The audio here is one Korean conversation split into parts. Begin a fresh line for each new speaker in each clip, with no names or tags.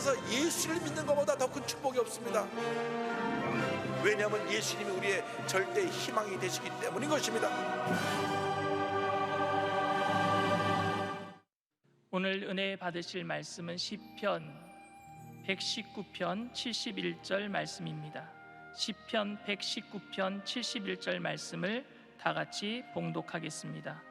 세상에서 예수를 믿는 것보다 더 큰 축복이 없습니다. 왜냐하면 예수님이 우리의 절대 희망이 되시기 때문인 것입니다.
오늘 은혜 받으실 말씀은 시편 119편 71절 말씀입니다. 시편 119편 71절 말씀을 다 같이 봉독하겠습니다.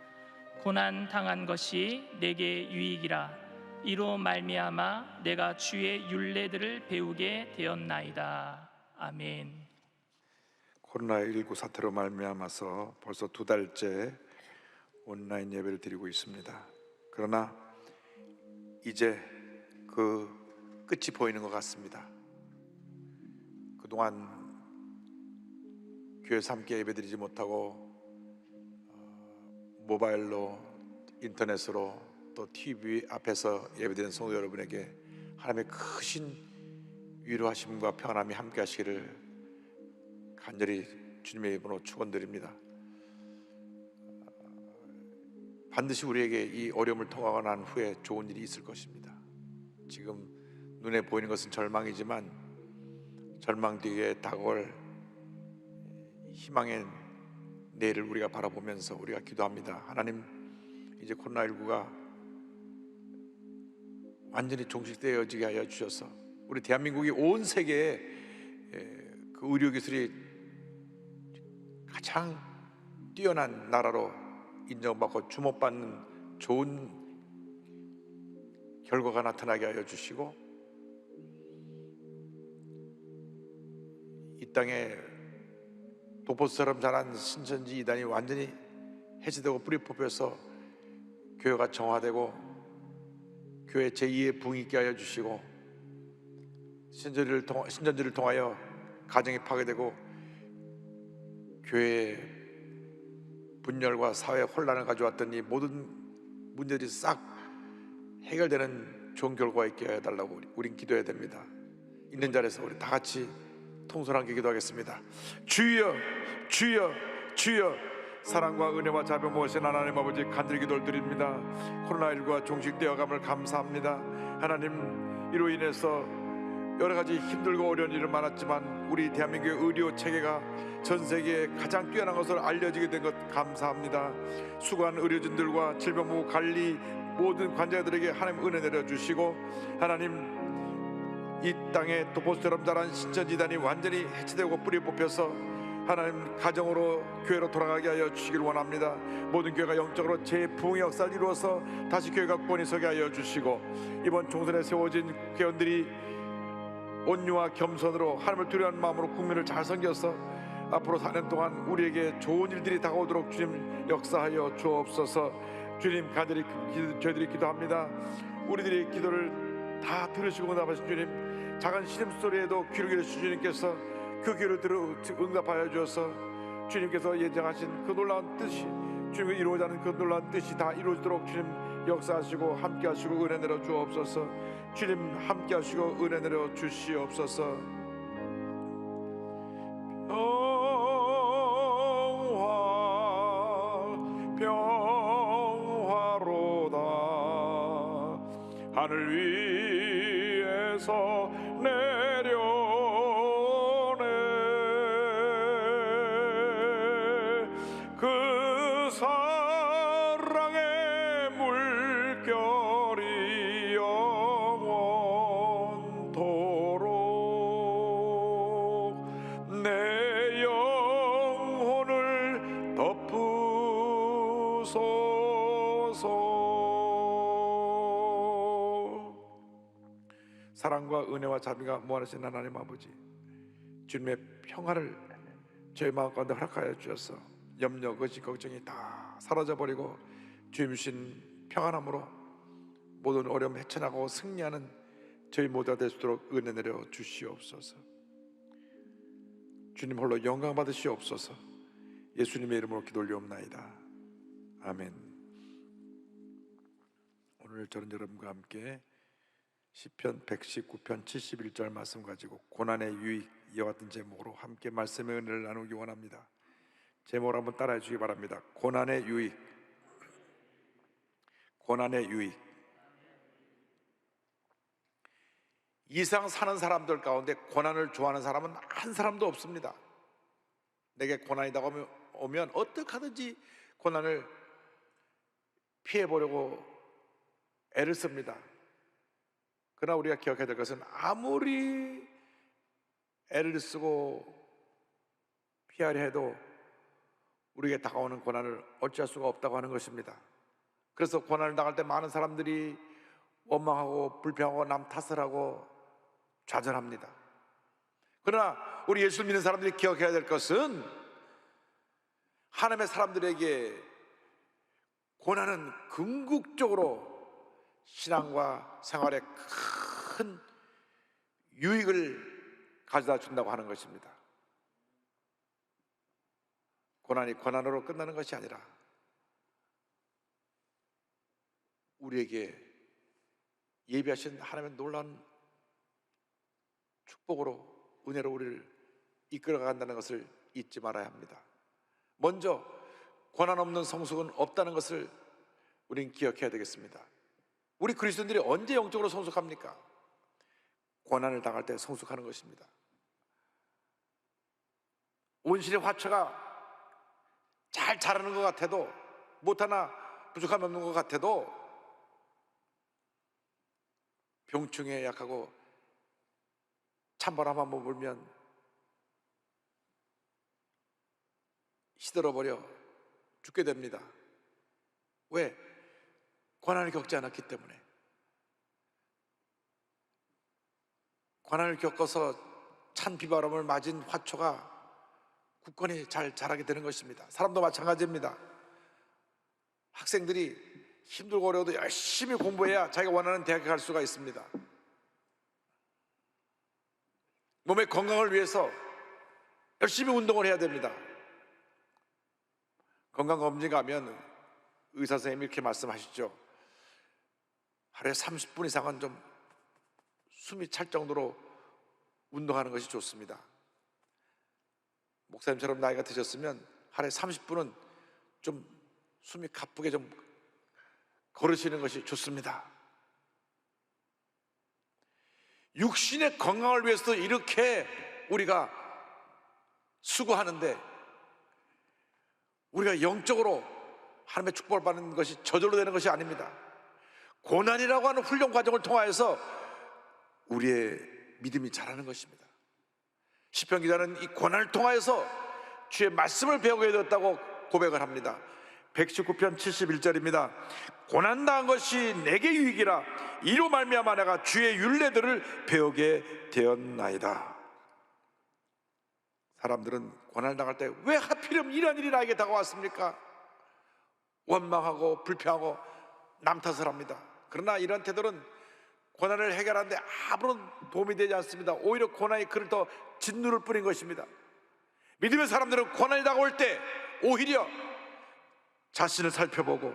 고난 당한 것이 내게 유익이라. 이로 말미암아 내가 주의 율례들을 배우게 되었나이다. 아멘.
코로나19 사태로 말미암아서 벌써 2달째 온라인 예배를 드리고 있습니다. 그러나 이제 그 끝이 보이는 것 같습니다. 그동안 교회에서 함께 예배드리지 못하고 모바일로, 인터넷으로, 또 TV 앞에서 예배드리는 성도 여러분에게 하나님의 크신 위로하심과 평안함이 함께 하시기를 간절히 주님의 이름으로 축원드립니다. 반드시 우리에게 이 어려움을 통하고 난 후에 좋은 일이 있을 것입니다. 지금 눈에 보이는 것은 절망이지만 절망 뒤에 다가올 희망의 내일을 우리가 바라보면서 우리가 기도합니다. 하나님, 이제 코로나19가 완전히 종식되어지게 하여 주셔서 우리 대한민국이 온 세계에 그 의료기술이 가장 뛰어난 나라로 인정받고 주목받는 좋은 결과가 나타나게 하여 주시고, 이 땅에 독보스처럼 자란 신천지 이단이 완전히 해체되고 뿌리 뽑혀서 교회가 정화되고 교회 제2의 부흥이 있게 하여 주시고, 신천지를 통하여 가정이 파괴되고 교회의 분열과 사회 혼란을 가져왔던 이 모든 문제들이 싹 해결되는 좋은 결과가 있게 해달라고 우린 기도해야 됩니다. 있는 자리에서 우리 다 같이 통솔함께 기도하겠습니다. 주여, 주여, 주여. 사랑과 은혜와 자비 모으신 하나님 아버지, 간절히 기도를 드립니다. 코로나19가 종식되어감을 감사합니다. 하나님, 이로 인해서 여러 가지 힘들고 어려운 일은 많았지만 우리 대한민국의 의료 체계가 전 세계에 가장 뛰어난 것으로 알려지게 된 것 감사합니다. 수고한 의료진들과 질병보호 관리 모든 관자들에게 하나님 은혜 내려주시고, 하나님, 이 땅에 독보스처럼 자란 신천지단이 완전히 해체되고 뿌리 뽑혀서 하나님 가정으로 교회로 돌아가게 하여 주시길 원합니다. 모든 교회가 영적으로 재부흥의 역사를 이루어서 다시 교회가 권위 서게 하여 주시고, 이번 총선에 세워진 회원들이 온유와 겸손으로 하나님을 두려워하는 마음으로 국민을 잘 섬겨서 앞으로 4년 동안 우리에게 좋은 일들이 다가오도록 주님 역사하여 주옵소서. 주님, 간절히 저희들이 기도합니다. 우리들의 기도를 다 들으시고 응답하신 주님, 작은 신음소리에도 귀를 기울이신 주님께서 그 귀를 들어 응답하여 주셔서 주님께서 예정하신 그 놀라운 뜻이, 주님이 이루어져 가는 그 놀라운 뜻이 다 이루어지도록 주님 역사하시고 함께 하시고 은혜 내려 주옵소서. 주님, 함께 하시고 은혜 내려 주시옵소서. 평화로다. 하늘 위에서 내려오네. 그 사랑의 물결이 영원토록 내 영혼을 덮으소서. 사랑과 은혜와 자비가 무한하신 하나님 아버지, 주님의 평화를 저희 마음 가운데 허락하여 주셔서 염려, 의심, 걱정이 다 사라져버리고 주님 주신 평안함으로 모든 어려움 헤쳐나가고 승리하는 저희 모두가 될 수 있도록 은혜 내려 주시옵소서. 주님 홀로 영광 받으시옵소서. 예수님의 이름으로 기도 올리옵나이다. 아멘. 오늘 저는 여러분과 함께 시편 119편 71절 말씀 가지고 고난의 유익, 이와 같은 제목으로 함께 말씀의 은혜를 나누기 원합니다. 제목을 한번 따라해 주시기 바랍니다. 고난의 유익, 고난의 유익. 이상 사는 사람들 가운데 고난을 좋아하는 사람은 한 사람도 없습니다. 내게 고난이 다가오면 어떻게 하든지 고난을 피해보려고 애를 씁니다. 그러나 우리가 기억해야 될 것은 아무리 애를 쓰고 피하려 해도 우리에게 다가오는 고난을 어찌할 수가 없다고 하는 것입니다. 그래서 고난을 당할 때 많은 사람들이 원망하고 불평하고 남 탓을 하고 좌절합니다. 그러나 우리 예수를 믿는 사람들이 기억해야 될 것은 하나님의 사람들에게 고난은 궁극적으로 신앙과 생활에 큰 유익을 가져다 준다고 하는 것입니다. 고난이 고난으로 끝나는 것이 아니라 우리에게 예비하신 하나님의 놀라운 축복으로 은혜로 우리를 이끌어간다는 것을 잊지 말아야 합니다. 먼저 고난 없는 성숙은 없다는 것을 우리는 기억해야 되겠습니다. 우리 그리스도인들이 언제 영적으로 성숙합니까? 고난을 당할 때 성숙하는 것입니다. 온실의 화초가 잘 자라는 것 같아도, 못하나 부족함이 없는 것 같아도 병충해에 약하고 찬바람 한번 불면 시들어버려 죽게 됩니다. 왜? 고난을 겪지 않았기 때문에. 고난을 겪어서 찬 비바람을 맞은 화초가 굳건히 잘 자라게 되는 것입니다. 사람도 마찬가지입니다. 학생들이 힘들고 어려워도 열심히 공부해야 자기가 원하는 대학에 갈 수가 있습니다. 몸의 건강을 위해서 열심히 운동을 해야 됩니다. 건강검진 가면 의사 선생님이 이렇게 말씀하시죠. 하루에 30분 이상은 좀 숨이 찰 정도로 운동하는 것이 좋습니다. 목사님처럼 나이가 드셨으면 하루에 30분은 좀 숨이 가쁘게 좀 걸으시는 것이 좋습니다. 육신의 건강을 위해서 이렇게 우리가 수고하는데 우리가 영적으로 하나님의 축복을 받는 것이 저절로 되는 것이 아닙니다. 고난이라고 하는 훈련 과정을 통하여서 우리의 믿음이 자라는 것입니다. 시편 기자는 이 고난을 통하여서 주의 말씀을 배우게 되었다고 고백을 합니다. 119편 71절입니다. 고난당한 것이 내게 유익이라 이로 말미암아 내가 주의 율례들을 배우게 되었나이다. 사람들은 고난을 당할 때 왜 하필이면 이런 일이 나에게 다가왔습니까? 원망하고 불평하고 남 탓을 합니다. 그러나 이런 태도는 고난을 해결하는데 아무런 도움이 되지 않습니다. 오히려 고난이 그를 더 짓누를 뿐인 것입니다. 믿음의 사람들은 고난이 다가올 때 오히려 자신을 살펴보고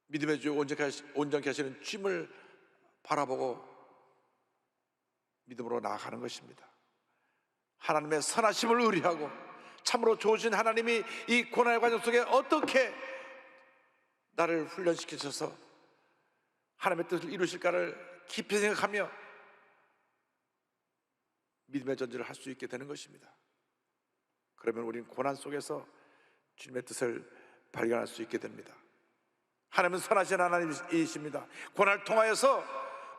믿음의 주 온전케 하시는 주님을 바라보고 믿음으로 나아가는 것입니다. 하나님의 선하심을 의뢰하고 참으로 좋으신 하나님이 이 고난의 과정 속에 어떻게 나를 훈련시키셔서 하나님의 뜻을 이루실까를 깊이 생각하며 믿음의 전쟁을 할 수 있게 되는 것입니다. 그러면 우리는 고난 속에서 주님의 뜻을 발견할 수 있게 됩니다. 하나님은 선하신 하나님이십니다. 고난을 통하여서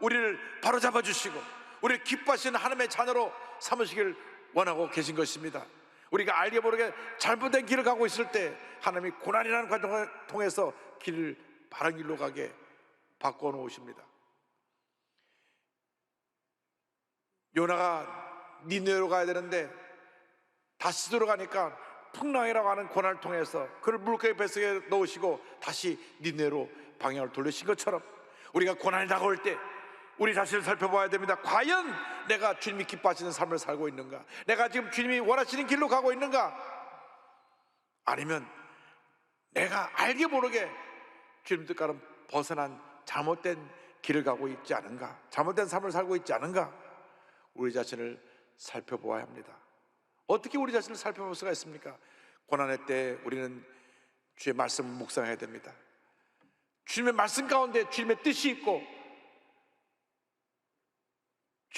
우리를 바로잡아 주시고 우리를 기뻐하시는 하나님의 자녀로 삼으시길 원하고 계신 것입니다. 우리가 알게 모르게 잘못된 길을 가고 있을 때 하나님이 고난이라는 과정을 통해서 길을 바른 길로 가게 바꿔놓으십니다. 요나가 니느웨로 가야 되는데 다시도로 가니까 풍랑이라고 하는 고난을 통해서 그를 물고기 뱃속에 넣으시고 다시 니느웨로 방향을 돌리신 것처럼 우리가 고난이 다가올 때 우리 자신을 살펴봐야 됩니다. 과연 내가 주님이 기뻐하시는 삶을 살고 있는가? 내가 지금 주님이 원하시는 길로 가고 있는가? 아니면 내가 알게 모르게 주님 뜻과는 벗어난 잘못된 길을 가고 있지 않은가? 잘못된 삶을 살고 있지 않은가? 우리 자신을 살펴보아야 합니다. 어떻게 우리 자신을 살펴볼 수가 있습니까? 고난의 때 우리는 주의 말씀을 묵상해야 됩니다. 주님의 말씀 가운데 주님의 뜻이 있고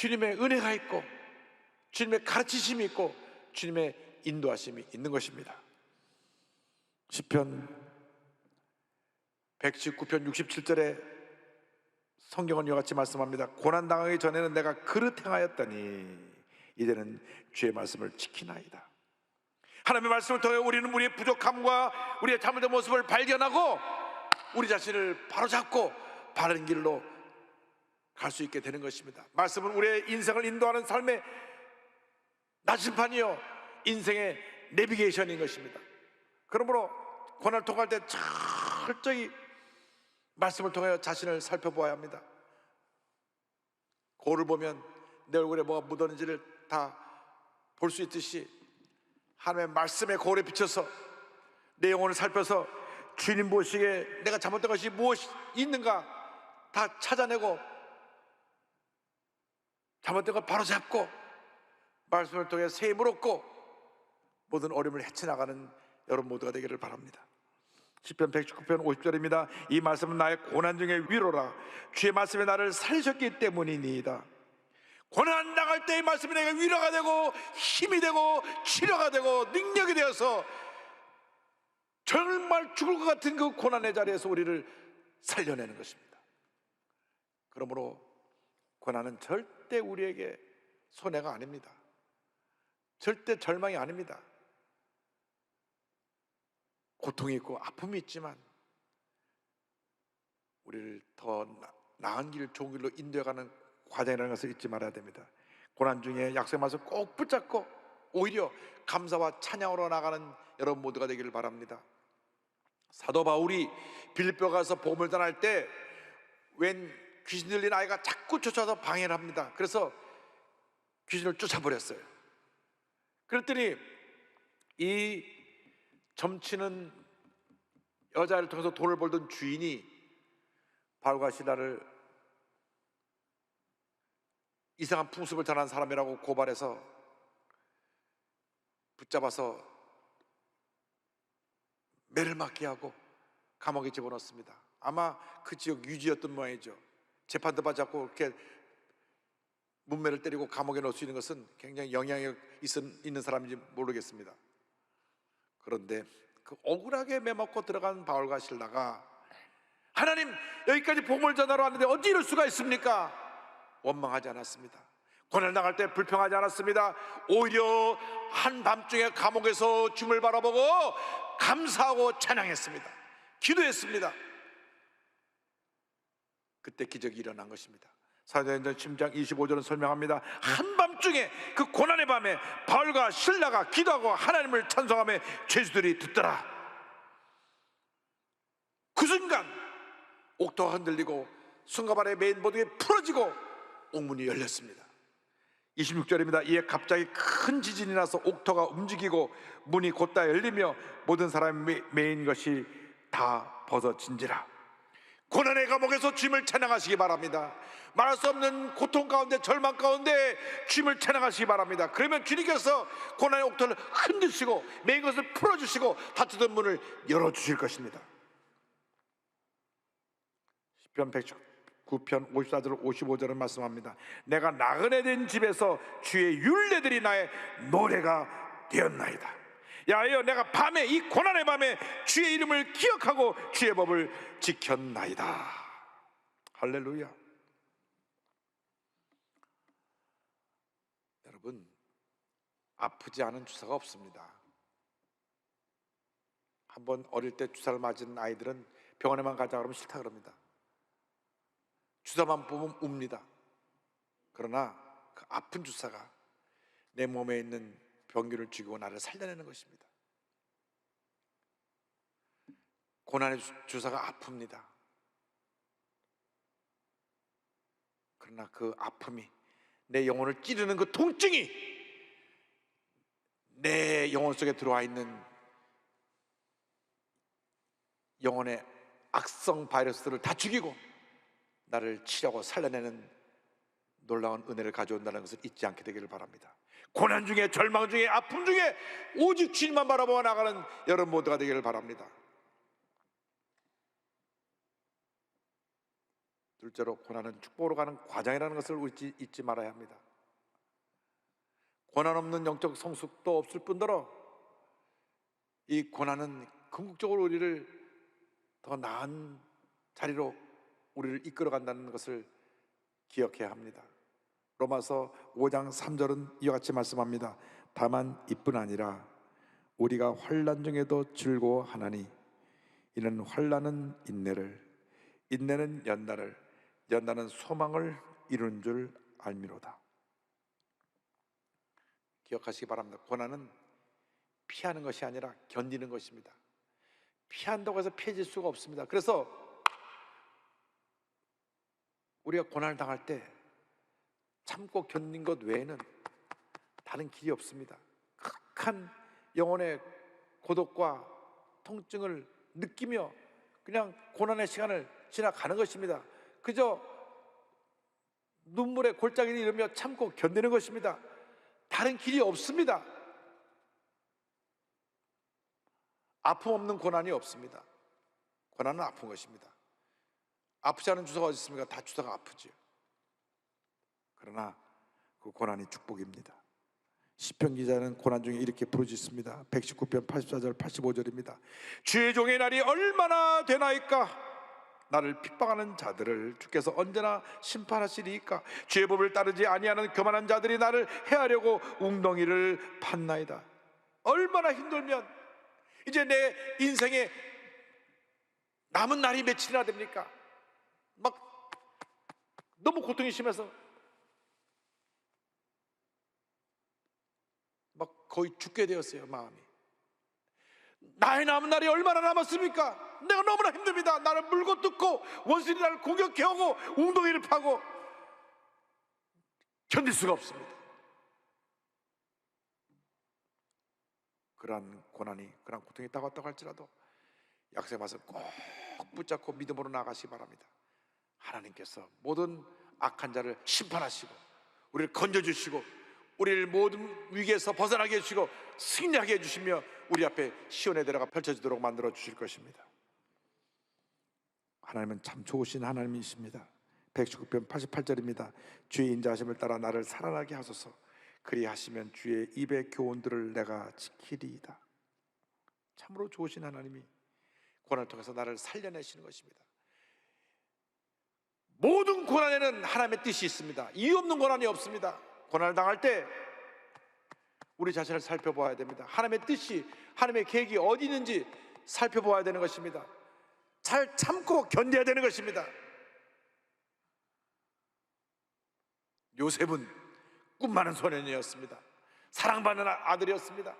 주님의 은혜가 있고 주님의 가르치심이 있고 주님의 인도하심이 있는 것입니다. 시편 119편 67절에 성경은 이와 같이 말씀합니다. 고난당하기 전에는 내가 그릇 행하였더니 이제는 주의 말씀을 지키나이다. 하나님의 말씀을 통해 우리는 우리의 부족함과 우리의 잘못된 모습을 발견하고 우리 자신을 바로잡고 바른 길로 갈 수 있게 되는 것입니다. 말씀은 우리의 인생을 인도하는 삶의 나침판이요 인생의 내비게이션인 것입니다. 그러므로 고난을 통과할 때 철저히 말씀을 통해 자신을 살펴보아야 합니다. 거울을 보면 내 얼굴에 뭐가 묻었는지를 다 볼 수 있듯이 하나님의 말씀의 거울에 비춰서 내 영혼을 살펴서 주님 보시기에 내가 잘못된 것이 무엇이 있는가 다 찾아내고 잘못된 걸 바로잡고 말씀을 통해 새 힘을 얻고 모든 어려움을 헤쳐나가는 여러분 모두가 되기를 바랍니다. 시편 119편 50절입니다. 이 말씀은 나의 고난 중의 위로라. 주의 말씀이 나를 살리셨기 때문이니이다. 고난 당할 때의 말씀이 내게 위로가 되고 힘이 되고 치료가 되고 능력이 되어서 정말 죽을 것 같은 그 고난의 자리에서 우리를 살려내는 것입니다. 그러므로 고난은 절대 우리에게 손해가 아닙니다. 절대 절망이 아닙니다. 고통이 있고 아픔이 있지만 우리를 더 나은 길, 좋은 길로 인도해가는 과정이라는 것을 잊지 말아야 됩니다. 고난 중에 약속의 말씀 꼭 붙잡고 오히려 감사와 찬양으로 나가는 여러분 모두가 되기를 바랍니다. 사도 바울이 빌립보 가서 복음을 전할 때 웬 귀신 들린 아이가 자꾸 쫓아서 방해를 합니다. 그래서 귀신을 쫓아버렸어요. 그랬더니 이 점치는 여자를 통해서 돈을 벌던 주인이 바울과 시라를 이상한 풍습을 전한 사람이라고 고발해서 붙잡아서 매를 맞게 하고 감옥에 집어넣습니다. 아마 그 지역 유지였던 모양이죠. 재판도 받지 않고 이렇게 문매를 때리고 감옥에 넣을 수 있는 것은 굉장히 영향력 있는 사람인지 모르겠습니다. 그런데 그 억울하게 매맞고 들어간 바울과 실라가 하나님 여기까지 복음을 전하러 왔는데 어찌 이럴 수가 있습니까? 원망하지 않았습니다. 고난당할 때 불평하지 않았습니다. 오히려 한밤중에 감옥에서 주님을 바라보고 감사하고 찬양했습니다. 기도했습니다. 그때 기적이 일어난 것입니다. 사도행전 10장 25절은 설명합니다. 한밤중에 그 고난의 밤에 바울과 실라가 기도하고 하나님을 찬송하며 죄수들이 듣더라. 그 순간 옥토가 흔들리고 순간발에 메인 모두가 풀어지고 옥문이 열렸습니다. 26절입니다. 이에 갑자기 큰 지진이 나서 옥토가 움직이고 문이 곧다 열리며 모든 사람이 메인 것이 다 벗어진지라. 고난의 감옥에서 주님을 찬양하시기 바랍니다. 말할 수 없는 고통 가운데 절망 가운데 주님을 찬양하시기 바랍니다. 그러면 주님께서 고난의 옥토를 흔드시고 메인 것을 풀어주시고 닫혔던 문을 열어주실 것입니다. 시편 119편 54절 55절은 말씀합니다. 내가 나그네 된 집에서 주의 율례들이 나의 노래가 되었나이다. 야여 내가 밤에 이 고난의 밤에 주의 이름을 기억하고 주의 법을 지켰나이다. 할렐루야. 여러분, 아프지 않은 주사가 없습니다. 한번 어릴 때 주사를 맞은 아이들은 병원에만 가자 그러면 싫다 그럽니다. 주사만 보면 웁니다. 그러나 그 아픈 주사가 내 몸에 있는 병균을 죽이고 나를 살려내는 것입니다. 고난의 주사가 아픕니다. 그러나 그 아픔이 내 영혼을 찌르는 그 통증이 내 영혼 속에 들어와 있는 영혼의 악성 바이러스들을 다 죽이고 나를 치료하고 살려내는 놀라운 은혜를 가져온다는 것을 잊지 않게 되기를 바랍니다. 고난 중에 절망 중에 아픔 중에 오직 주님만 바라보아 나가는 여러분 모두가 되기를 바랍니다. 둘째로 고난은 축복으로 가는 과정이라는 것을 잊지 말아야 합니다. 고난 없는 영적 성숙도 없을 뿐더러 이 고난은 궁극적으로 우리를 더 나은 자리로 우리를 이끌어 간다는 것을 기억해야 합니다. 로마서 5장 3절은 이와 같이 말씀합니다. 다만 이뿐 아니라 우리가 환난 중에도 즐거워하나니 이는 환난은 인내를, 인내는 연단을, 연단은 소망을 이루는 줄 알미로다. 기억하시기 바랍니다. 고난은 피하는 것이 아니라 견디는 것입니다. 피한다고 해서 피해질 수가 없습니다. 그래서 우리가 고난을 당할 때 참고 견딘 것 외에는 다른 길이 없습니다. 극한 영혼의 고독과 통증을 느끼며 그냥 고난의 시간을 지나가는 것입니다. 그저 눈물의 골짜기를 이루며 참고 견디는 것입니다. 다른 길이 없습니다. 아픔 없는 고난이 없습니다. 고난은 아픈 것입니다. 아프지 않은 주사가 어디 있습니까? 다 주사가 아프지요. 그러나 그 고난이 축복입니다. 시편 기자는 고난 중에 이렇게 부르짖습니다. 119편 84절 85절입니다. 주의 종의 날이 얼마나 되나이까? 나를 핍박하는 자들을 주께서 언제나 심판하시리이까? 주의 법을 따르지 아니하는 교만한 자들이 나를 해하려고 웅덩이를 팠나이다. 얼마나 힘들면 이제 내 인생에 남은 날이 며칠이나 됩니까? 막 너무 고통이 심해서 막 거의 죽게 되었어요. 마음이. 나의 남은 날이 얼마나 남았습니까? 내가 너무나 힘듭니다. 나를 물고 뜯고 원수들이 나를 공격해오고 웅덩이를 파고 견딜 수가 없습니다. 그러한 고난이, 그러한 고통이 다가왔다고 할지라도 약속의 말씀 꼭 붙잡고 믿음으로 나아가시기 바랍니다. 하나님께서 모든 악한 자를 심판하시고 우리를 건져주시고 우리를 모든 위기에서 벗어나게 해주시고 승리하게 해주시며 우리 앞에 시온의 대로가 펼쳐지도록 만들어 주실 것입니다. 하나님은 참 좋으신 하나님이십니다. 119편 88절입니다. 주의 인자하심을 따라 나를 살아나게 하소서. 그리하시면 주의 입의 교훈들을 내가 지키리이다. 참으로 좋으신 하나님이 고난을 통해서 나를 살려내시는 것입니다. 모든 고난에는 하나님의 뜻이 있습니다. 이유 없는 고난이 없습니다. 고난을 당할 때 우리 자신을 살펴보아야 됩니다. 하나님의 뜻이, 하나님의 계획이 어디 있는지 살펴보아야 되는 것입니다. 잘 참고 견뎌야 되는 것입니다. 요셉은 꿈 많은 소년이었습니다. 사랑받는 아들이었습니다.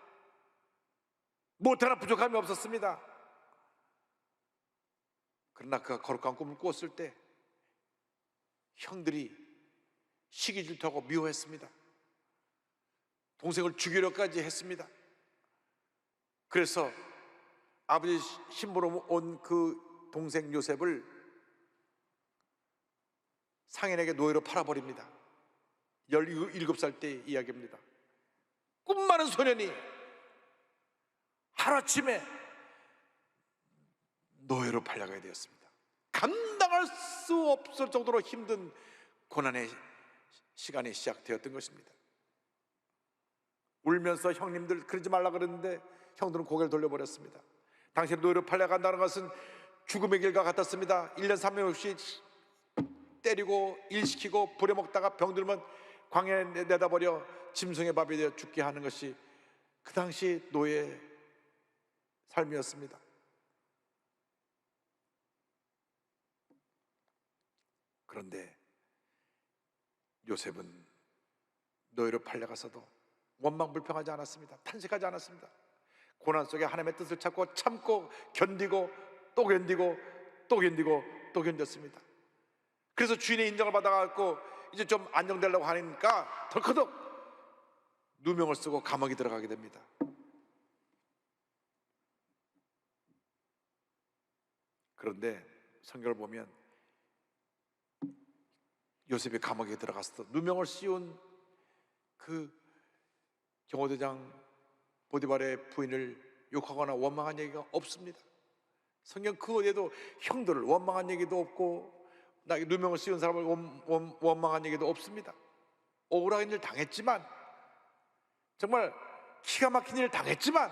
무엇 하나 부족함이 없었습니다. 그러나 그가 거룩한 꿈을 꾸었을 때 형들이 시기 질투하고 미워했습니다. 동생을 죽이려까지 했습니다. 그래서 아버지 신부로 온 그 동생 요셉을 상인에게 노예로 팔아버립니다. 17살 때 이야기입니다. 꿈 많은 소년이 하루아침에 노예로 팔려가게 되었습니다. 감당할 수 없을 정도로 힘든 고난의 시간이 시작되었던 것입니다. 울면서 형님들 그러지 말라 그랬는데 형들은 고개를 돌려버렸습니다. 당신을 노예로 팔려간다는 것은 죽음의 길과 같았습니다. 1년 3년 없이 때리고 일시키고 부려먹다가 병들면 광야에 내다버려 짐승의 밥이 되어 죽게 하는 것이 그 당시 노예의 삶이었습니다. 그런데 요셉은 노예로 팔려가서도 원망불평하지 않았습니다. 탄식하지 않았습니다. 고난 속에 하나님의 뜻을 찾고 참고 견디고 또 견디고 또 견디고 또 견뎠습니다. 그래서 주인의 인정을 받아갖고 이제 좀 안정되려고 하니까 덜커덕 누명을 쓰고 감옥에 들어가게 됩니다. 그런데 성경을 보면 요셉이 감옥에 들어갔을 때 누명을 씌운 그 경호대장 보디발의 부인을 욕하거나 원망한 얘기가 없습니다. 성경 그 어디에도 형들을 원망한 얘기도 없고 나 누명을 씌운 사람을 원망한 얘기도 없습니다. 억울한 일 당했지만, 정말 기가 막힌 일 당했지만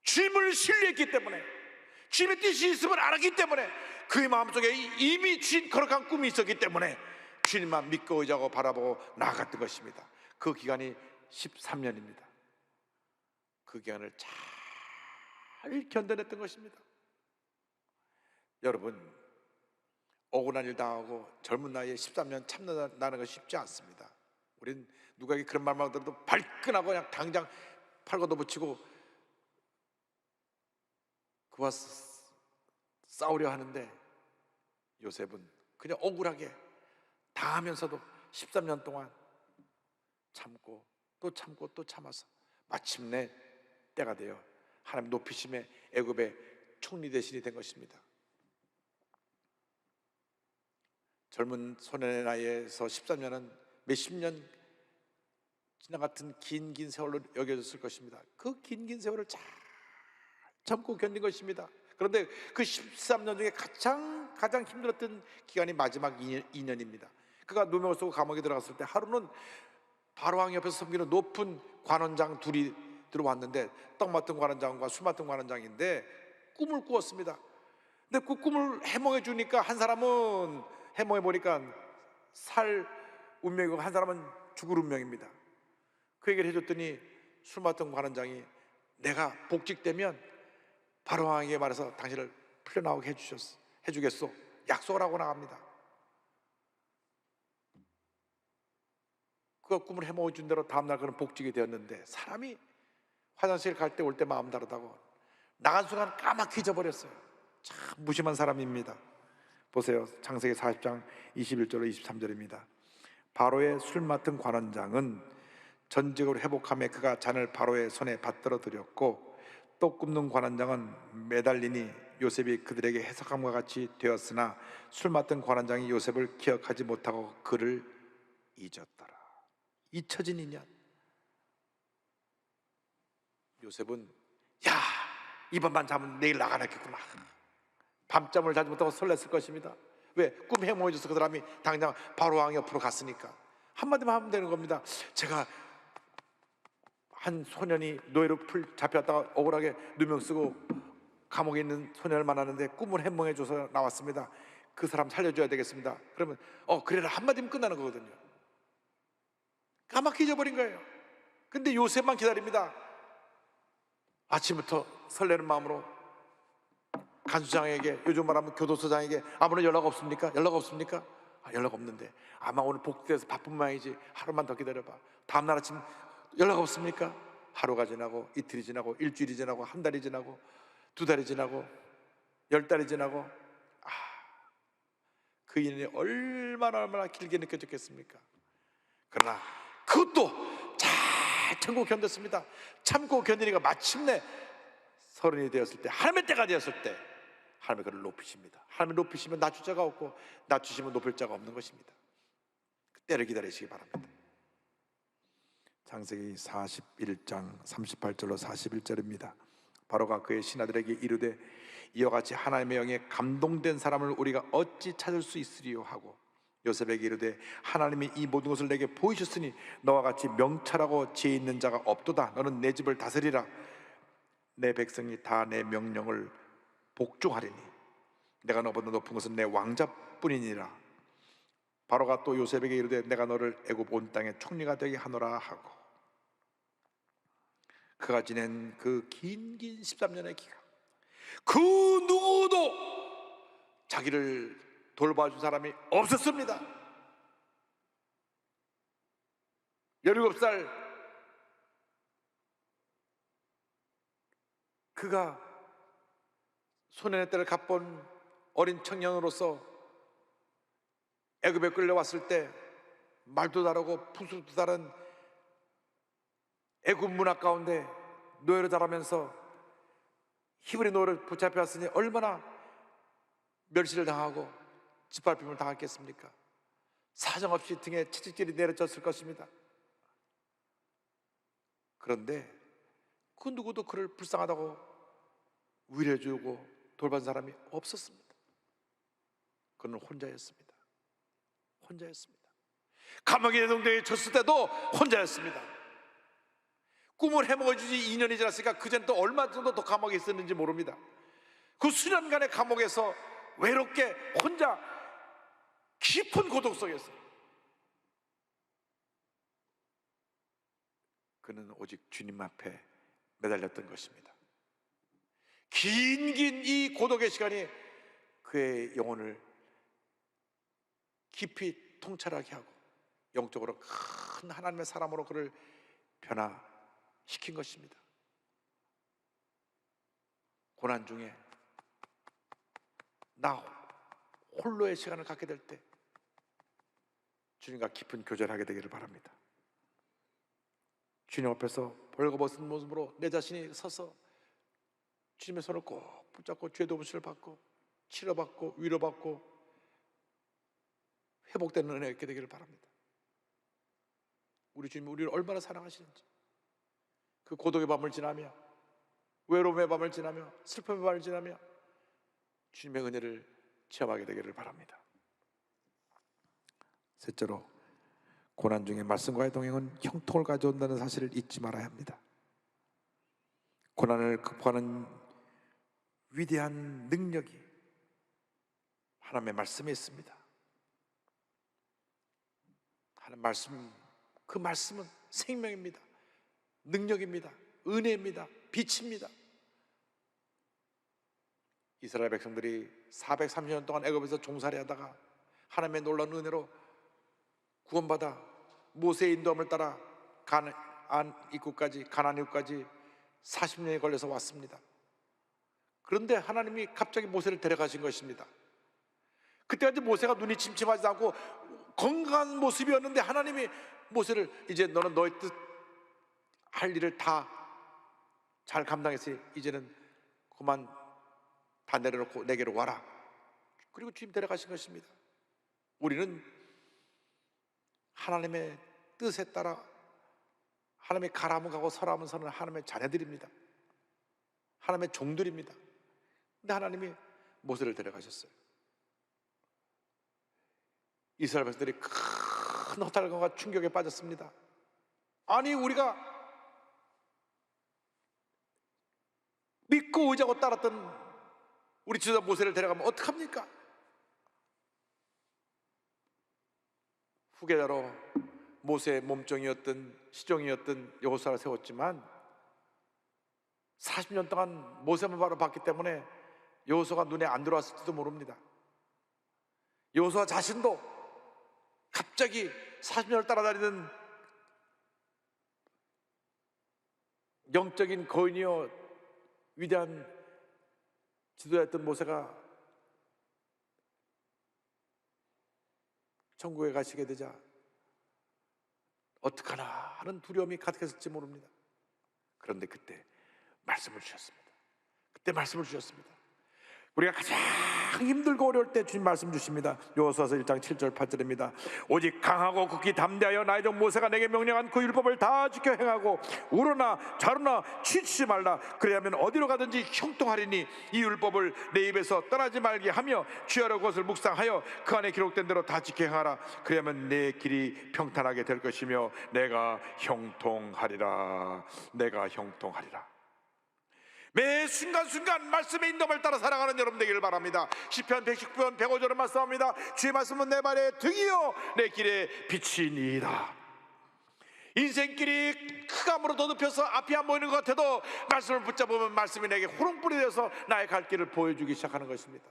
주님을 신뢰했기 때문에, 주님의 뜻이 있음을 알았기 때문에, 그의 마음속에 이미 주신 거룩한 꿈이 있었기 때문에 주님만 믿고 의지하고 바라보고 나아갔던 것입니다. 그 기간이 13년입니다. 그 기간을 잘 견뎌냈던 것입니다. 여러분, 억울한 일 당하고 젊은 나이에 13년 참는다는 것이 쉽지 않습니다. 우린 누구에게 그런 말만 들어도 발끈하고 그냥 당장 팔고도 붙이고 그와 싸우려 하는데, 요셉은 그냥 억울하게 당하면서도 13년 동안 참고 또 참고 또 참아서 마침내 때가 되어 하나님 높이심에 애굽의 총리 대신이 된 것입니다. 젊은 소년의 나이에서 13년은 몇십 년 지나 같은 긴 세월로 여겨졌을 것입니다. 그 긴 세월을 잘 참고 견딘 것입니다. 그런데 그 13년 중에 가장 힘들었던 기간이 마지막 2년입니다. 그가 누명을 쓰고 감옥에 들어갔을 때, 하루는 바로왕 옆에서 섬기는 높은 관원장 둘이 들어왔는데, 떡 맡은 관원장과 술 맡은 관원장인데 꿈을 꾸었습니다. 근데 그 꿈을 해몽해 주니까 한 사람은 해몽해 보니까 살 운명이고 한 사람은 죽을 운명입니다. 그 얘기를 해줬더니 술 맡은 관원장이, 내가 복직되면 바로왕에게 말해서 당신을 풀려나오게 해주겠소, 약속을 하고 나갑니다. 그가 꿈을 해몽해 준 대로 다음날 그는 복직이 되었는데, 사람이 화장실 갈 때 올 때 마음 다르다고 나간 순간 까맣게 잊어버렸어요. 참 무심한 사람입니다. 보세요, 창세기 40장 21절로 23절입니다. 바로의 술 맡은 관원장은 전직으로 회복함에 그가 잔을 바로의 손에 받들어 드렸고, 떡 굽는 관원장은 매달리니 요셉이 그들에게 해석함과 같이 되었으나 술 맡은 관원장이 요셉을 기억하지 못하고 그를 잊었더라. 잊혀진 인연. 요셉은, 야, 이번만 자면 내일 나가겠구나. 밤잠을 자지 못하고 설렜을 것입니다. 왜? 꿈 해몽해줘서 그 사람이 당장 바로왕 옆으로 갔으니까. 한마디만 하면 되는 겁니다. 제가 한 소년이 노예로 잡혔다가 억울하게 누명 쓰고 감옥에 있는 소년을 만나는데 꿈을 해몽해줘서 나왔습니다. 그 사람 살려줘야 되겠습니다. 그러면 그래라 한마디면 끝나는 거거든요. 까맣게 잊어버린 거예요. 근데 요셉만 기다립니다. 아침부터 설레는 마음으로 간수장에게, 요즘 말하면 교도소장에게, 아무런 연락 없습니까? 연락 없습니까? 연락 없는데 아마 오늘 복직돼서 바쁜 모양이지, 하루만 더 기다려봐. 다음날 아침 연락 없습니까? 하루가 지나고 이틀이 지나고 일주일이 지나고 한 달이 지나고 두 달이 지나고 10달이 지나고, 그 인연이 얼마나 길게 느껴졌겠습니까? 그러나 그것도 잘 참고 견뎠습니다. 참고 견디니까 마침내 30이 되었을 때, 하나님의 때가 되었을 때 하나님이 그를 높이십니다. 하나님이 높이시면 낮출 자가 없고 낮추시면 높일 자가 없는 것입니다. 그 때를 기다리시기 바랍니다. 창세기 41장 38절로 41절입니다. 바로가 그의 신하들에게 이르되, 이와 같이 하나님의 영에 감동된 사람을 우리가 어찌 찾을 수 있으리요 하고, 요셉에게 이르되, 하나님이 이 모든 것을 내게 보이셨으니 너와 같이 명철하고 지혜 있는 자가 없도다. 너는 내 집을 다스리라. 내 백성이 다 내 명령을 복종하리니 내가 너보다 높은 것은 내 왕자뿐이니라. 바로가 또 요셉에게 이르되, 내가 너를 애굽 온 땅의 총리가 되게 하노라 하고, 그가 지낸 그 긴 13년의 기간, 그 누구도 자기를 돌봐준 사람이 없었습니다. 17살 그가 소년의 때를 갓본 어린 청년으로서 애굽에 끌려왔을 때 말도 다르고 풍습도 다른 애굽 문화 가운데 노예로 자라면서 히브리 노예로 붙잡혀왔으니 얼마나 멸시를 당하고 짓밟힘을 당했겠습니까? 사정없이 등에 채찍질이 내려졌을 것입니다. 그런데 그 누구도 그를 불쌍하다고 위로해주고 돌본 사람이 없었습니다. 그는 혼자였습니다. 혼자였습니다. 감옥에 내동댕이에 졌을 때도 혼자였습니다. 꿈을 해먹어주지 2년이 지났으니까 그전 또 얼마 정도 더 감옥에 있었는지 모릅니다. 그 수년간의 감옥에서 외롭게 혼자 깊은 고독 속에서 그는 오직 주님 앞에 매달렸던 것입니다. 긴 이 고독의 시간이 그의 영혼을 깊이 통찰하게 하고 영적으로 큰 하나님의 사람으로 그를 변화시킨 것입니다. 고난 중에 나 홀로의 시간을 갖게 될 때 주님과 깊은 교제를 하게 되기를 바랍니다. 주님 앞에서 벌거벗은 모습으로 내 자신이 서서 주님의 손을 꼭 붙잡고 죄 도무시를 받고 치료받고 위로받고 회복되는 은혜가 있게 되기를 바랍니다. 우리 주님이 우리를 얼마나 사랑하시는지, 그 고독의 밤을 지나며 외로움의 밤을 지나며 슬픔의 밤을 지나며 주님의 은혜를 체험하게 되기를 바랍니다. 셋째로, 고난 중에 말씀과의 동행은 형통을 가져온다는 사실을 잊지 말아야 합니다. 고난을 극복하는 위대한 능력이 하나님의 말씀에 있습니다. 하나님 말씀, 그 말씀은 생명입니다. 능력입니다. 은혜입니다. 빛입니다. 이스라엘 백성들이 430년 동안 애굽에서 종살이 하다가 하나님의 놀라운 은혜로 구원받아 모세의 인도함을 따라 가나안 입구까지 40년이 걸려서 왔습니다. 그런데 하나님이 갑자기 모세를 데려가신 것입니다. 그때까지 모세가 눈이 침침하지 않고 건강한 모습이었는데 하나님이 모세를 이제 너는 너의 뜻 할 일을 다 잘 감당했으니 이제는 그만 다 내려놓고 내게로 와라. 그리고 주님 데려가신 것입니다. 우리는 하나님의 뜻에 따라 하나님의 가라면 가고 서라면 서는 하나님의 자녀들입니다. 하나님의 종들입니다. 근데 하나님이 모세를 데려가셨어요. 이스라엘 백성들이 큰 허탈감과 충격에 빠졌습니다. 아니, 우리가 믿고 의지하고 따랐던 우리 지도자 모세를 데려가면 어떡합니까? 후계자로 모세의 몸종이었던 시종이었던 여호수아를 세웠지만 40년 동안 모세만 바로 봤기 때문에 여호수아가 눈에 안 들어왔을지도 모릅니다. 여호수아 자신도 갑자기 40년을 따라다니던 영적인 거인이요 위대한 지도자였던 모세가 천국에 가시게 되자 어떡하나 하는 두려움이 가득했을지 모릅니다. 그런데 그때 말씀을 주셨습니다. 그때 말씀을 주셨습니다. 우리가 가장 힘들고 어려울 때 주님 말씀 주십니다. 여호수아서 1장 7절 8절입니다. 오직 강하고 극히 담대하여 나의 종 모세가 내게 명령한 그 율법을 다 지켜 행하고 우러나 좌로나 치치지 말라. 그래야면 어디로 가든지 형통하리니 이 율법을 내 입에서 떠나지 말게 하며 주야로 그것을 묵상하여 그 안에 기록된 대로 다 지켜 행하라. 그래야면 내 길이 평탄하게 될 것이며 내가 형통하리라. 내가 형통하리라. 매 순간순간 말씀의 인도함을 따라 살아가는 여러분 되기를 바랍니다. 시편 119편 105절은 말씀합니다. 주의 말씀은 내 발의 등이요 내 길의 빛이니이다. 인생길이 흑암으로 더듬혀서 앞이 안 보이는 것 같아도 말씀을 붙잡으면 말씀이 내게 호롱불이 되어서 나의 갈 길을 보여주기 시작하는 것입니다.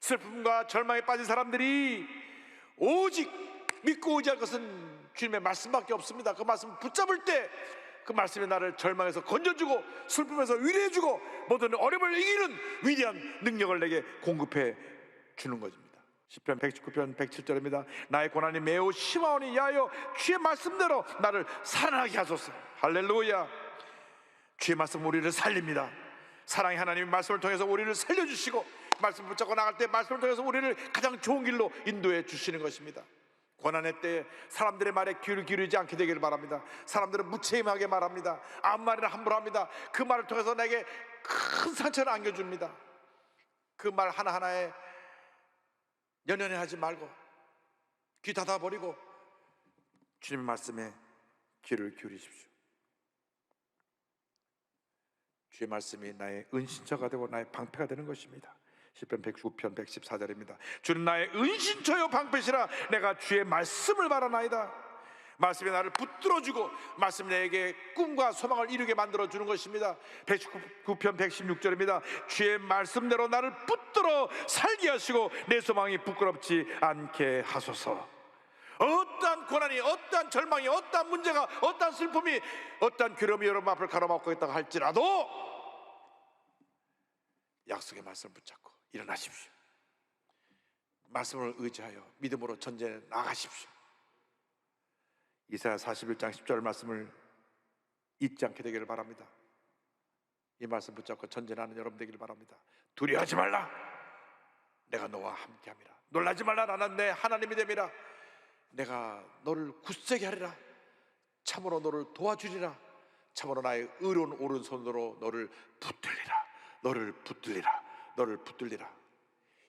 슬픔과 절망에 빠진 사람들이 오직 믿고 의지할 것은 주님의 말씀밖에 없습니다. 그 말씀을 붙잡을 때 그 말씀이 나를 절망에서 건져주고 슬픔에서 위로해주고 모든 어려움을 이기는 위대한 능력을 내게 공급해 주는 것입니다. 시편 119편 107절입니다. 나의 고난이 매우 심하오니 야여 주의 말씀대로 나를 살아나게 하소서. 할렐루야. 주의 말씀 우리를 살립니다. 사랑의 하나님의 말씀을 통해서 우리를 살려주시고 말씀 붙잡고 나갈 때 말씀을 통해서 우리를 가장 좋은 길로 인도해 주시는 것입니다. 고난의 때에 사람들의 말에 귀를 기울이지 않게 되기를 바랍니다. 사람들은 무책임하게 말합니다. 아무 말이나 함부로 합니다. 그 말을 통해서 내게 큰 상처를 안겨줍니다. 그 말 하나하나에 연연해 하지 말고 귀 닫아버리고 주님의 말씀에 귀를 기울이십시오. 주의 말씀이 나의 은신처가 되고 나의 방패가 되는 것입니다. 시편 109편 114절입니다. 주는 나의 은신처요 방패시라. 내가 주의 말씀을 바라나이다. 말씀이 나를 붙들어주고 말씀이 내게 꿈과 소망을 이루게 만들어주는 것입니다. 119편 116절입니다. 주의 말씀대로 나를 붙들어 살게 하시고 내 소망이 부끄럽지 않게 하소서. 어떠한 고난이, 어떠한 절망이, 어떠한 문제가, 어떠한 슬픔이, 어떠한 괴로움이 여러분 앞을 가로막고 있다고 할지라도 약속의 말씀을 붙잡고 일어나십시오. 말씀을 의지하여 믿음으로 전쟁에 나가십시오. 이사야 41장 10절 말씀을 잊지 않게 되기를 바랍니다. 이 말씀 붙잡고 전쟁하는 여러분 되기를 바랍니다. 두려워하지 말라. 내가 너와 함께함이라. 놀라지 말라. 나는 내 하나님이 됨이라. 내가 너를 굳세게 하리라. 참으로 너를 도와주리라. 참으로 나의 의로운 오른손으로 너를 붙들리라. 너를 붙들리라. 너를 붙들리라.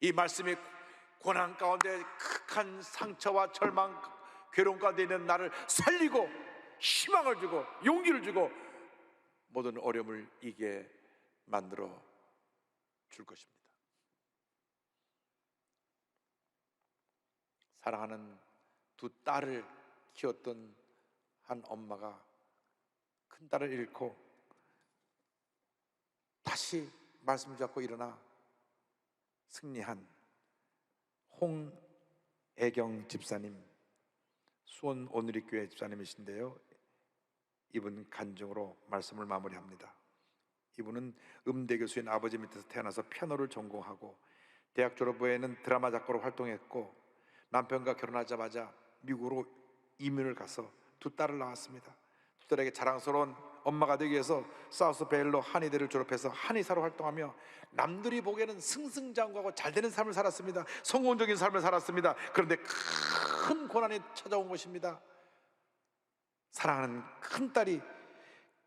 이 말씀이 고난 가운데 극한 상처와 절망, 괴로움 가운데 있는 나를 살리고 희망을 주고 용기를 주고 모든 어려움을 이기게 만들어 줄 것입니다. 사랑하는 두 딸을 키웠던 한 엄마가 큰 딸을 잃고 다시 말씀을 잡고 일어나 승리한 홍애경 집사님, 수원 오누리교회 집사님이신데요, 이분 간증으로 말씀을 마무리합니다. 이분은 음대 교수인 아버지 밑에서 태어나서 피아노를 전공하고 대학 졸업 후에는 드라마 작가로 활동했고 남편과 결혼하자마자 미국으로 이민을 가서 두 딸을 낳았습니다. 두 딸에게 자랑스러운 엄마가 되기 위해서 사우스 베일로 한의대를 졸업해서 한의사로 활동하며 남들이 보기에는 승승장구하고 잘되는 삶을 살았습니다. 성공적인 삶을 살았습니다. 그런데 큰 고난이 찾아온 것입니다. 사랑하는 큰딸이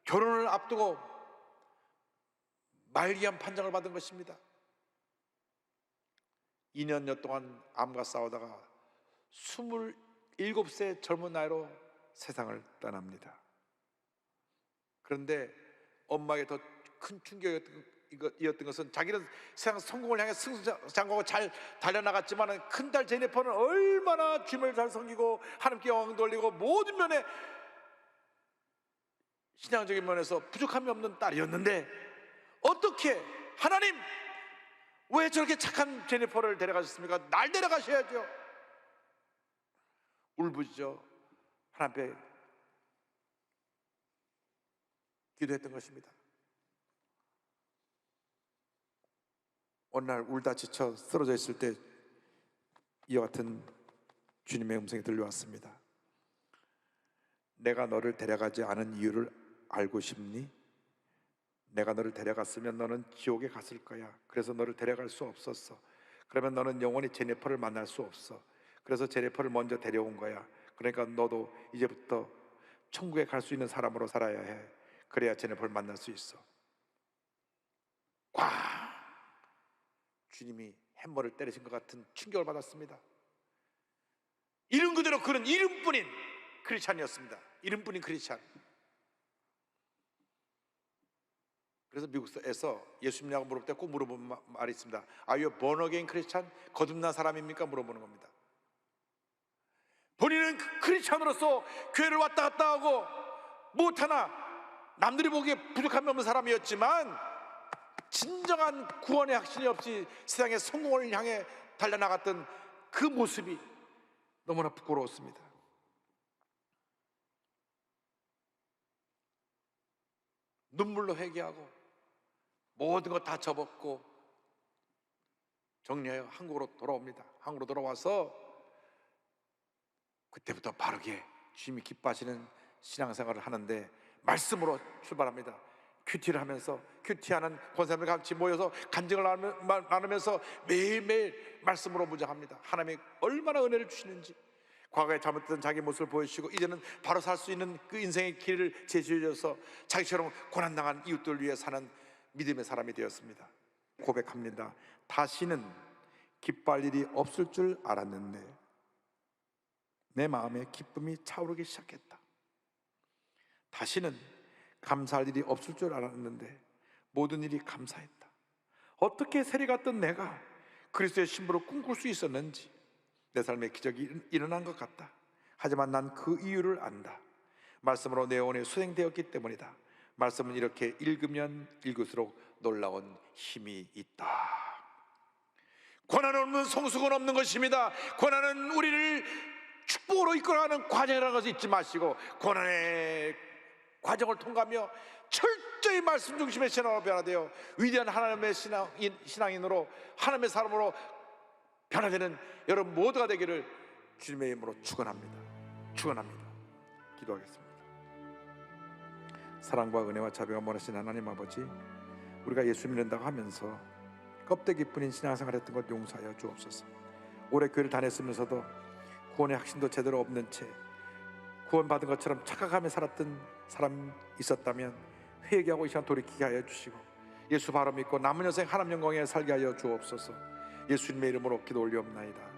결혼을 앞두고 말기암 판정을 받은 것입니다. 2년여 동안 암과 싸우다가 27세 젊은 나이로 세상을 떠납니다. 그런데 엄마에게 더 큰 충격이었던 것은 자기는 세상 성공을 향해 승승장구하고 잘 달려나갔지만 큰딸 제니퍼는 얼마나 주님을 잘 섬기고 하나님께 영광 돌리고 모든 면에 신앙적인 면에서 부족함이 없는 딸이었는데 어떻게 하나님 왜 저렇게 착한 제니퍼를 데려가셨습니까? 날 데려가셔야죠. 울부짖어 하나님 앞에 기도했던 것입니다. 어느 날 울다 지쳐 쓰러져 있을 때 이와 같은 주님의 음성이 들려왔습니다. 내가 너를 데려가지 않은 이유를 알고 싶니? 내가 너를 데려갔으면 너는 지옥에 갔을 거야. 그래서 너를 데려갈 수 없었어. 그러면 너는 영원히 제니퍼를 만날 수 없어. 그래서 제니퍼를 먼저 데려온 거야. 그러니까 너도 이제부터 천국에 갈 수 있는 사람으로 살아야 해. 그래야 제니퍼를 만날 수 있어. 꽝! 주님이 햄머를 때리신 것 같은 충격을 받았습니다. 이름 그대로 그는 이름뿐인 크리스찬이었습니다. 이름뿐인 크리스찬. 그래서 미국에서 예수 믿냐고 물어볼 때 꼭 물어보는 말이 있습니다. Are you born again Christian? 거듭난 사람입니까? 물어보는 겁니다. 본인은 크리스찬으로서 교회를 왔다 갔다 하고 못하나 남들이 보기에 부족함이 없는 사람이었지만 진정한 구원의 확신이 없이 세상의 성공을 향해 달려나갔던 그 모습이 너무나 부끄러웠습니다. 눈물로 회개하고 모든 것 다 접었고 정리하여 한국으로 돌아옵니다. 한국으로 돌아와서 그때부터 바르게 주님이 기뻐하시는 신앙생활을 하는데 말씀으로 출발합니다. 큐티를 하면서 큐티하는 권사님들 같이 모여서 간증을 나누면서 매일매일 말씀으로 무장합니다. 하나님이 얼마나 은혜를 주시는지, 과거에 잘못했던 자기 모습을 보여주시고 이제는 바로 살 수 있는 그 인생의 길을 제시해 주셔서 자기처럼 고난당한 이웃들을 위해 사는 믿음의 사람이 되었습니다. 고백합니다. 다시는 기뻐할 일이 없을 줄 알았는데 내 마음에 기쁨이 차오르기 시작했다. 다시는 감사할 일이 없을 줄 알았는데 모든 일이 감사했다. 어떻게 세리 같던 내가 그리스도의 신부로 꿈꿀 수 있었는지 내 삶에 기적이 일어난 것 같다. 하지만 난 그 이유를 안다. 말씀으로 내 영혼에 수행되었기 때문이다. 말씀은 이렇게 읽으면 읽을수록 놀라운 힘이 있다. 고난 없는 성숙은 없는 것입니다. 고난은 우리를 축복으로 이끌어가는 과정이라는 것을 잊지 마시고 고난의 과정을 통과하며 철저히 말씀 중심의 신앙으로 변화되어 위대한 하나님의 신앙인으로 하나님의 사람으로 변화되는 여러분 모두가 되기를 주님의 이름으로 축원합니다. 축원합니다. 기도하겠습니다. 사랑과 은혜와 자비가 원하신 하나님 아버지, 우리가 예수 믿는다고 하면서 껍데기뿐인 신앙생활 했던 것 용서하여 주옵소서. 오래 교회를 다녔으면서도 구원의 확신도 제대로 없는 채 구원받은 것처럼 착각하며 살았던 사람 있었다면 회개하고 이 시간 돌이키게 하여 주시고 예수 바로 믿고 남은 여생 하나님 영광에 살게 하여 주옵소서. 예수님의 이름으로 기도 올리옵나이다.